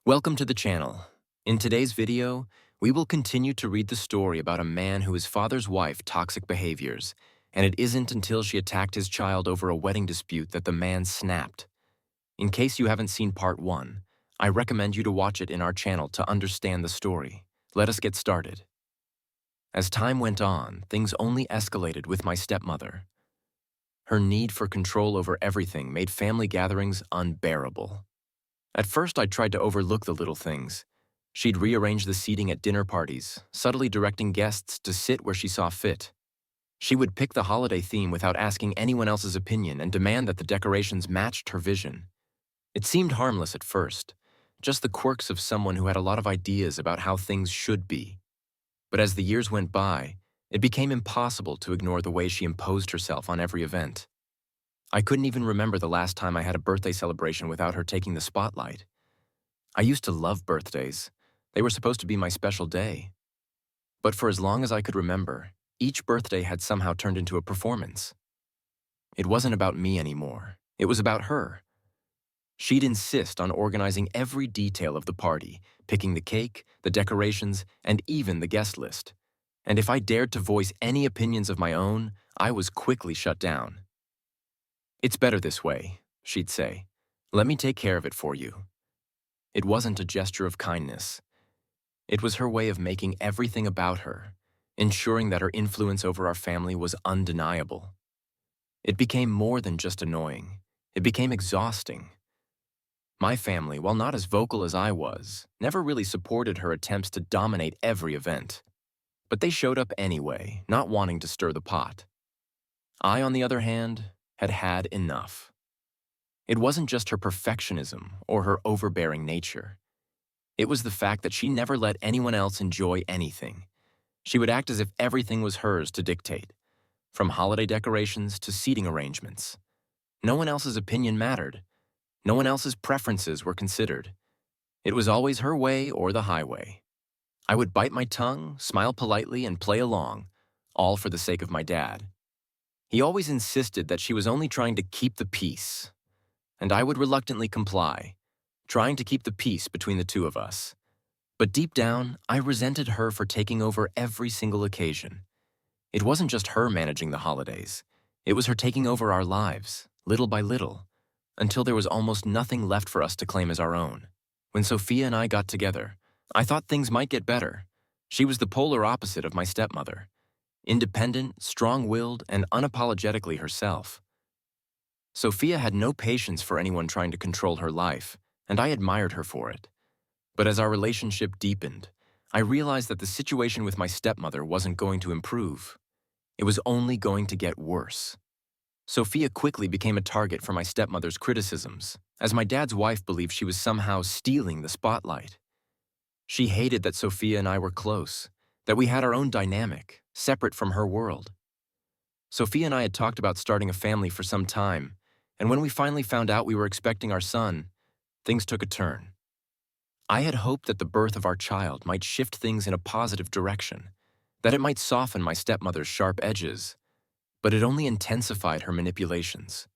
Welcome to the channel. In today's video, we will continue to read the story about a man who his father's wife toxic behaviors, and it isn't until she attacked his child over a wedding dispute that the man snapped. In case you haven't seen part 1, I recommend you to watch it in our channel to understand the story. Let us get started. As time went on, things only escalated with my stepmother. Her need for control over everything made family gatherings unbearable. At first, I tried to overlook the little things. She'd rearrange the seating at dinner parties, subtly directing guests to sit where she saw fit. She would pick the holiday theme without asking anyone else's opinion and demand that the decorations matched her vision. It seemed harmless at first, just the quirks of someone who had a lot of ideas about how things should be. But as the years went by, it became impossible to ignore the way she imposed herself on every event. I couldn't even remember the last time I had a birthday celebration without her taking the spotlight. I used to love birthdays. They were supposed to be my special day. But for as long as I could remember, each birthday had somehow turned into a performance. It wasn't about me anymore. It was about her. She'd insist on organizing every detail of the party, picking the cake, the decorations, and even the guest list. And if I dared to voice any opinions of my own, I was quickly shut down. "It's better this way," she'd say. "Let me take care of it for you." It wasn't a gesture of kindness. It was her way of making everything about her, ensuring that her influence over our family was undeniable. It became more than just annoying. It became exhausting. My family, while not as vocal as I was, never really supported her attempts to dominate every event. But they showed up anyway, not wanting to stir the pot. I, on the other hand, had had enough. It wasn't just her perfectionism or her overbearing nature. It was the fact that she never let anyone else enjoy anything. She would act as if everything was hers to dictate, from holiday decorations to seating arrangements. No one else's opinion mattered. No one else's preferences were considered. It was always her way or the highway. I would bite my tongue, smile politely, and play along, all for the sake of my dad. He always insisted that she was only trying to keep the peace, and I would reluctantly comply, trying to keep the peace between the two of us. But deep down, I resented her for taking over every single occasion. It wasn't just her managing the holidays. It was her taking over our lives, little by little, until there was almost nothing left for us to claim as our own. When Sophia and I got together, I thought things might get better. She was the polar opposite of my stepmother. Independent, strong-willed, and unapologetically herself. Sophia had no patience for anyone trying to control her life, and I admired her for it. But as our relationship deepened, I realized that the situation with my stepmother wasn't going to improve. It was only going to get worse. Sophia quickly became a target for my stepmother's criticisms, as my dad's wife believed she was somehow stealing the spotlight. She hated that Sophia and I were close, that we had our own dynamic, separate from her world. Sophia and I had talked about starting a family for some time, and when we finally found out we were expecting our son, things took a turn. I had hoped that the birth of our child might shift things in a positive direction, that it might soften my stepmother's sharp edges, but it only intensified her manipulations.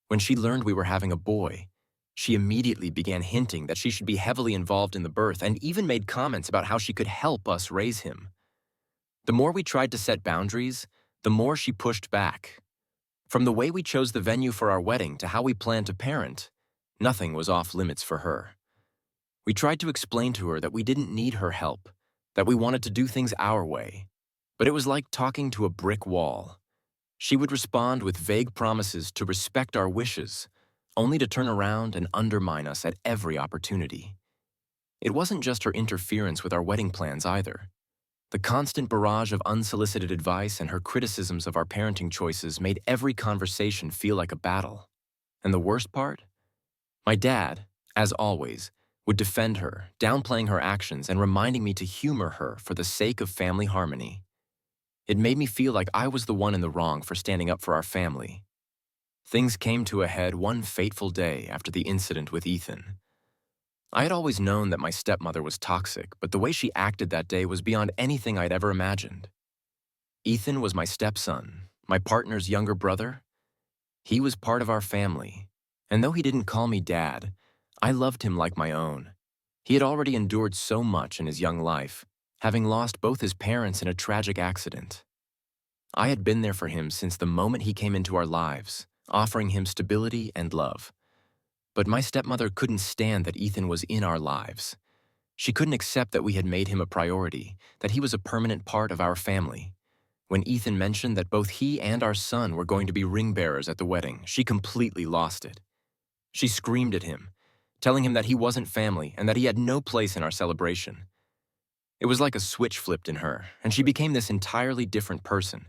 When she learned we were having a boy, she immediately began hinting that she should be heavily involved in the birth and even made comments about how she could help us raise him. The more we tried to set boundaries, the more she pushed back. From the way we chose the venue for our wedding to how we planned to parent, nothing was off limits for her. We tried to explain to her that we didn't need her help, that we wanted to do things our way, but it was like talking to a brick wall. She would respond with vague promises to respect our wishes, only to turn around and undermine us at every opportunity. It wasn't just her interference with our wedding plans either. The constant barrage of unsolicited advice and her criticisms of our parenting choices made every conversation feel like a battle. And the worst part? My dad, as always, would defend her, downplaying her actions and reminding me to humor her for the sake of family harmony. It made me feel like I was the one in the wrong for standing up for our family. Things came to a head one fateful day after the incident with Ethan. I had always known that my stepmother was toxic, but the way she acted that day was beyond anything I'd ever imagined. Ethan was my stepson, my partner's younger brother. He was part of our family, and though he didn't call me dad, I loved him like my own. He had already endured so much in his young life, having lost both his parents in a tragic accident. I had been there for him since the moment he came into our lives, offering him stability and love. But my stepmother couldn't stand that Ethan was in our lives. She couldn't accept that we had made him a priority, that he was a permanent part of our family. When Ethan mentioned that both he and our son were going to be ring bearers at the wedding, she completely lost it. She screamed at him, telling him that he wasn't family and that he had no place in our celebration. It was like a switch flipped in her, and she became this entirely different person.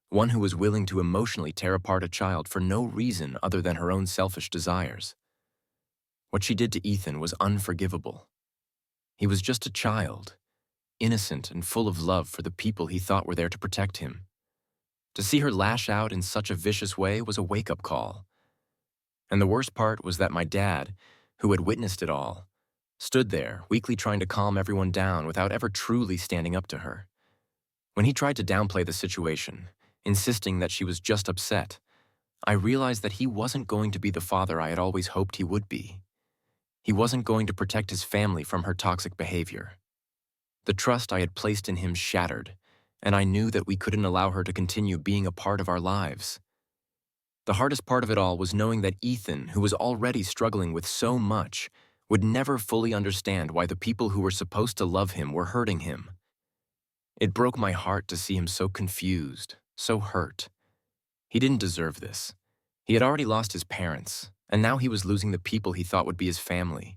One who was willing to emotionally tear apart a child for no reason other than her own selfish desires. What she did to Ethan was unforgivable. He was just a child, innocent and full of love for the people he thought were there to protect him. To see her lash out in such a vicious way was a wake-up call. And the worst part was that my dad, who had witnessed it all, stood there, weakly trying to calm everyone down without ever truly standing up to her. When he tried to downplay the situation, insisting that she was just upset, I realized that he wasn't going to be the father I had always hoped he would be. He wasn't going to protect his family from her toxic behavior. The trust I had placed in him shattered, and I knew that we couldn't allow her to continue being a part of our lives. The hardest part of it all was knowing that Ethan, who was already struggling with so much, would never fully understand why the people who were supposed to love him were hurting him. It broke my heart to see him so confused, so hurt. He didn't deserve this. He had already lost his parents, and now he was losing the people he thought would be his family.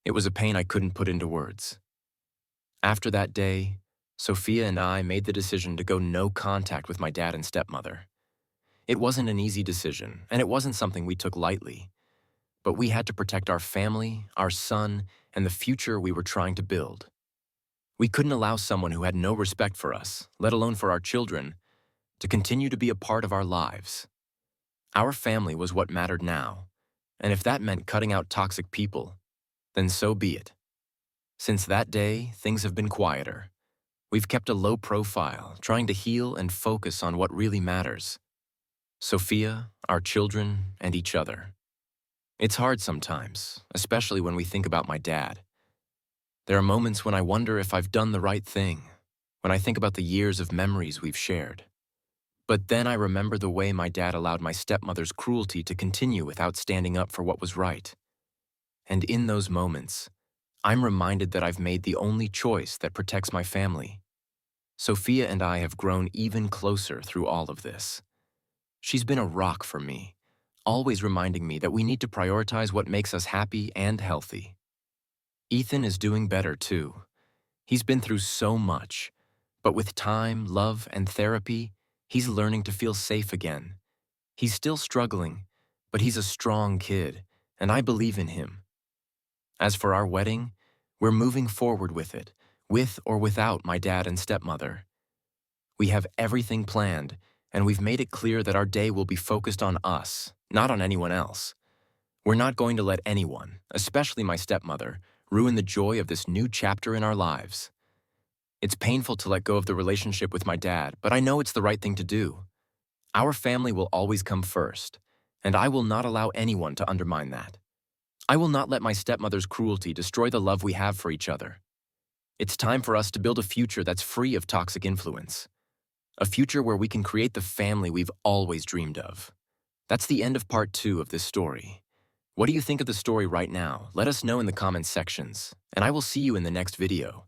It was a pain I couldn't put into words. After that day, Sophia and I made the decision to go no contact with my dad and stepmother. It wasn't an easy decision, and it wasn't something we took lightly. But we had to protect our family, our son, and the future we were trying to build. We couldn't allow someone who had no respect for us, let alone for our children, to continue to be a part of our lives. Our family was what mattered now, and if that meant cutting out toxic people, then so be it. Since that day, things have been quieter. We've kept a low profile, trying to heal and focus on what really matters. Sophia, our children, and each other. It's hard sometimes, especially when we think about my dad. There are moments when I wonder if I've done the right thing, when I think about the years of memories we've shared. But then I remember the way my dad allowed my stepmother's cruelty to continue without standing up for what was right. And in those moments, I'm reminded that I've made the only choice that protects my family. Sophia and I have grown even closer through all of this. She's been a rock for me, always reminding me that we need to prioritize what makes us happy and healthy. Ethan is doing better too. He's been through so much, but with time, love, and therapy, he's learning to feel safe again. He's still struggling, but he's a strong kid, and I believe in him. As for our wedding, we're moving forward with it, with or without my dad and stepmother. We have everything planned, and we've made it clear that our day will be focused on us, not on anyone else. We're not going to let anyone, especially my stepmother, ruin the joy of this new chapter in our lives. It's painful to let go of the relationship with my dad, but I know it's the right thing to do. Our family will always come first, and I will not allow anyone to undermine that. I will not let my stepmother's cruelty destroy the love we have for each other. It's time for us to build a future that's free of toxic influence. A future where we can create the family we've always dreamed of. That's the end of part 2 of this story. What do you think of the story right now? Let us know in the comments sections, and I will see you in the next video.